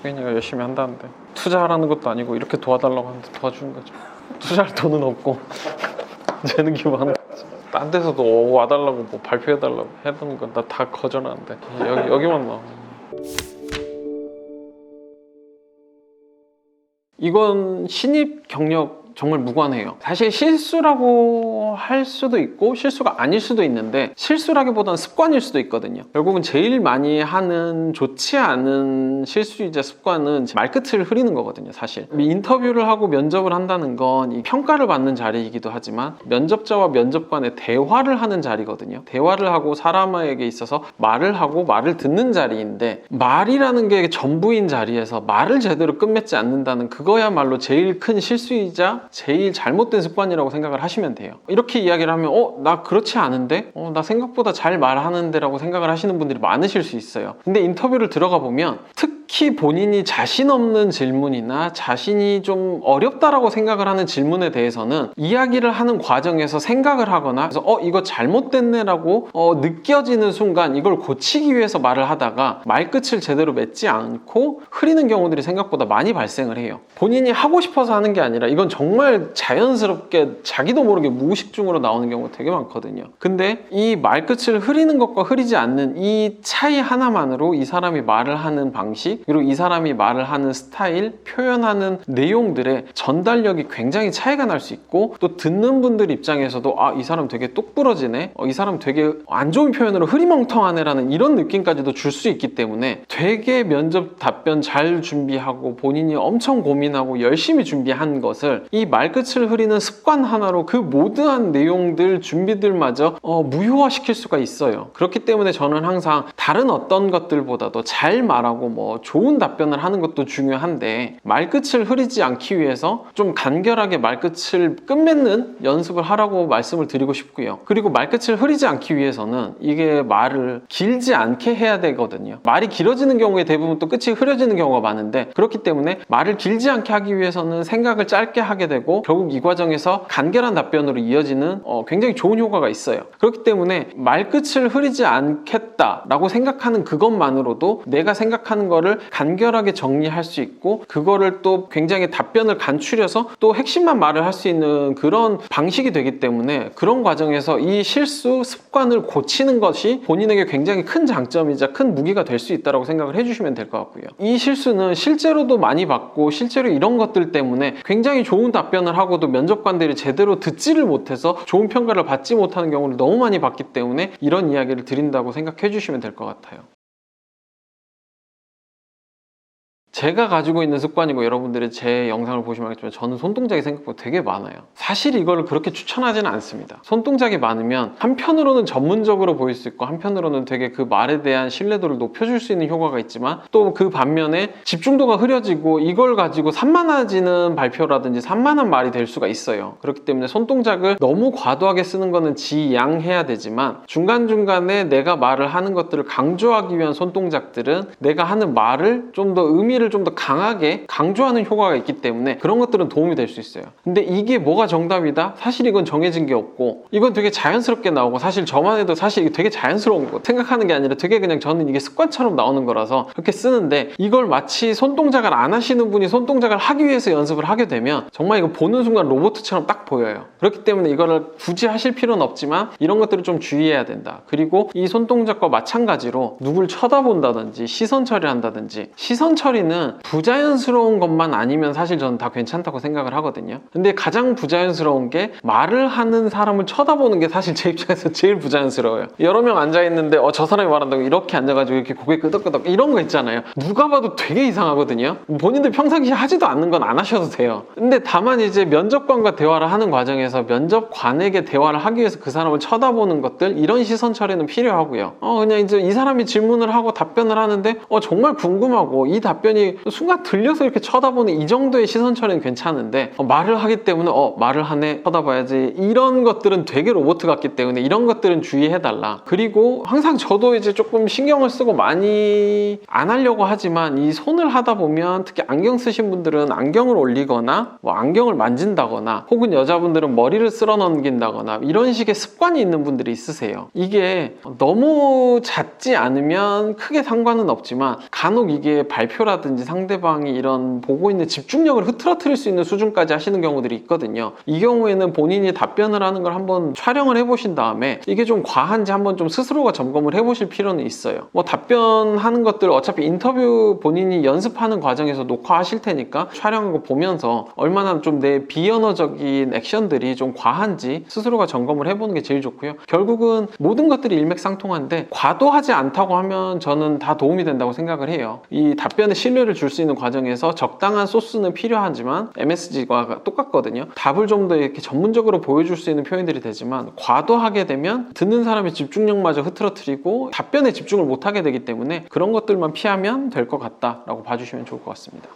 석인이가 열심히 한다는데 투자하라는 것도 아니고 이렇게 도와달라고 하는데 도와주는 거죠. 투자할 돈은 없고 쟤는 기부하는 거지. 딴 데서도 와달라고 뭐 발표해달라고 해놓은 건 나 다 거절하는데 여기만 나와. 이건 신입 경력 정말 무관해요. 사실 실수라고 할 수도 있고 실수가 아닐 수도 있는데 실수라기보다는 습관일 수도 있거든요. 결국은 제일 많이 하는 좋지 않은 실수이자 습관은 말끝을 흐리는 거거든요. 사실 인터뷰를 하고 면접을 한다는 건 이 평가를 받는 자리이기도 하지만 면접자와 면접관의 대화를 하는 자리거든요. 대화를 하고 사람에게 있어서 말을 하고 말을 듣는 자리인데 말이라는 게 전부인 자리에서 말을 제대로 끝맺지 않는다는 그거야말로 제일 큰 실수이자 제일 잘못된 습관이라고 생각을 하시면 돼요. 이렇게 이야기를 하면 나 그렇지 않은데? 나 생각보다 잘 말하는데 라고 생각을 하시는 분들이 많으실 수 있어요. 근데 인터뷰를 들어가 보면 특히 본인이 자신 없는 질문이나 자신이 좀 어렵다라고 생각을 하는 질문에 대해서는 이야기를 하는 과정에서 생각을 하거나 그래서 이거 잘못됐네 라고 느껴지는 순간 이걸 고치기 위해서 말을 하다가 말끝을 제대로 맺지 않고 흐리는 경우들이 생각보다 많이 발생을 해요. 본인이 하고 싶어서 하는 게 아니라 이건 정말 자연스럽게 자기도 모르게 무의식중으로 나오는 경우가 되게 많거든요. 근데 이 말끝을 흐리는 것과 흐리지 않는 이 차이 하나만으로 이 사람이 말을 하는 방식 그리고 이 사람이 말을 하는 스타일, 표현하는 내용들의 전달력이 굉장히 차이가 날 수 있고 또 듣는 분들 입장에서도 이 사람 되게 똑부러지네? 이 사람 되게 안 좋은 표현으로 흐리멍텅하네 라는 이런 느낌까지도 줄 수 있기 때문에 되게 면접 답변 잘 준비하고 본인이 엄청 고민하고 열심히 준비한 것을 이 말끝을 흐리는 습관 하나로 그 모든 내용들, 준비들마저 무효화시킬 수가 있어요. 그렇기 때문에 저는 항상 다른 어떤 것들보다도 잘 말하고 뭐 좋은 답변을 하는 것도 중요한데 말끝을 흐리지 않기 위해서 좀 간결하게 말끝을 끝맺는 연습을 하라고 말씀을 드리고 싶고요. 그리고 말끝을 흐리지 않기 위해서는 이게 말을 길지 않게 해야 되거든요. 말이 길어지는 경우에 대부분 또 끝이 흐려지는 경우가 많은데 그렇기 때문에 말을 길지 않게 하기 위해서는 생각을 짧게 하게 되고 결국 이 과정에서 간결한 답변으로 이어지는 굉장히 좋은 효과가 있어요. 그렇기 때문에 말끝을 흐리지 않겠다라고 생각하는 그것만으로도 내가 생각하는 거를 간결하게 정리할 수 있고 그거를 또 굉장히 답변을 간추려서 또 핵심만 말을 할 수 있는 그런 방식이 되기 때문에 그런 과정에서 이 실수, 습관을 고치는 것이 본인에게 굉장히 큰 장점이자 큰 무기가 될 수 있다고 생각을 해주시면 될 것 같고요. 이 실수는 실제로도 많이 받고 실제로 이런 것들 때문에 굉장히 좋은 답변을 하고도 면접관들이 제대로 듣지를 못해서 좋은 평가를 받지 못하는 경우를 너무 많이 봤기 때문에 이런 이야기를 드린다고 생각해 주시면 될 것 같아요. 제가 가지고 있는 습관이고 여러분들이 제 영상을 보시면 알겠지만 저는 손동작이 생각보다 되게 많아요. 사실 이거를 그렇게 추천하지는 않습니다. 손동작이 많으면 한편으로는 전문적으로 보일 수 있고 한편으로는 되게 그 말에 대한 신뢰도를 높여줄 수 있는 효과가 있지만 또 그 반면에 집중도가 흐려지고 이걸 가지고 산만해지는 발표라든지 산만한 말이 될 수가 있어요. 그렇기 때문에 손동작을 너무 과도하게 쓰는 거는 지양해야 되지만 중간중간에 내가 말을 하는 것들을 강조하기 위한 손동작들은 내가 하는 말을 좀 더 의미를 좀 더 강하게 강조하는 효과가 있기 때문에 그런 것들은 도움이 될 수 있어요. 근데 이게 뭐가 정답이다? 사실 이건 정해진 게 없고 이건 되게 자연스럽게 나오고 사실 저만 해도 사실 이게 되게 자연스러운 거 생각하는 게 아니라 되게 그냥 저는 이게 습관처럼 나오는 거라서 그렇게 쓰는데 이걸 마치 손동작을 안 하시는 분이 손동작을 하기 위해서 연습을 하게 되면 정말 이거 보는 순간 로봇처럼 딱 보여요. 그렇기 때문에 이거를 굳이 하실 필요는 없지만 이런 것들을 좀 주의해야 된다. 그리고 이 손동작과 마찬가지로 누굴 쳐다본다든지 시선 처리를 한다든지 시선 처리는 부자연스러운 것만 아니면 사실 저는 다 괜찮다고 생각을 하거든요. 근데 가장 부자연스러운 게 말을 하는 사람을 쳐다보는 게 사실 제 입장에서 제일 부자연스러워요. 여러 명 앉아있는데 저 사람이 말한다고 이렇게 앉아가지고 이렇게 고개 끄덕끄덕 이런 거 있잖아요. 누가 봐도 되게 이상하거든요. 본인들 평상시에 하지도 않는 건 안 하셔도 돼요. 근데 다만 이제 면접관과 대화를 하는 과정에서 면접관에게 대화를 하기 위해서 그 사람을 쳐다보는 것들 이런 시선 처리는 필요하고요. 그냥 이제 이 사람이 질문을 하고 답변을 하는데 정말 궁금하고 이 답변이 순간 들려서 이렇게 쳐다보는 이 정도의 시선 처리는 괜찮은데 말을 하기 때문에 말을 하네 쳐다봐야지 이런 것들은 되게 로봇 같기 때문에 이런 것들은 주의해달라. 그리고 항상 저도 이제 조금 신경을 쓰고 많이 안 하려고 하지만 이 손을 하다 보면 특히 안경 쓰신 분들은 안경을 올리거나 뭐 안경을 만진다거나 혹은 여자분들은 머리를 쓸어 넘긴다거나 이런 식의 습관이 있는 분들이 있으세요. 이게 너무 잦지 않으면 크게 상관은 없지만 간혹 이게 발표라든지 답변이라든지 상대방이 이런 보고 있는 집중력을 흐트러뜨릴 수 있는 수준까지 하시는 경우들이 있거든요. 이 경우에는 본인이 답변을 하는 걸 한번 촬영을 해보신 다음에 이게 좀 과한지 한번 좀 스스로가 점검을 해보실 필요는 있어요. 뭐 답변하는 것들 어차피 인터뷰 본인이 연습하는 과정에서 녹화하실 테니까 촬영한 거 보면서 얼마나 좀 내 비언어적인 액션들이 좀 과한지 스스로가 점검을 해보는 게 제일 좋고요. 결국은 모든 것들이 일맥상통한데 과도하지 않다고 하면 저는 다 도움이 된다고 생각을 해요. 이 답변에 신뢰를 줄 수 있는 과정에서 적당한 소스는 필요하지만 MSG와 똑같거든요. 답을 좀 더 이렇게 전문적으로 보여줄 수 있는 표현들이 되지만 과도하게 되면 듣는 사람의 집중력마저 흐트러뜨리고 답변에 집중을 못하게 되기 때문에 그런 것들만 피하면 될 것 같다라고 봐주시면 좋을 것 같습니다.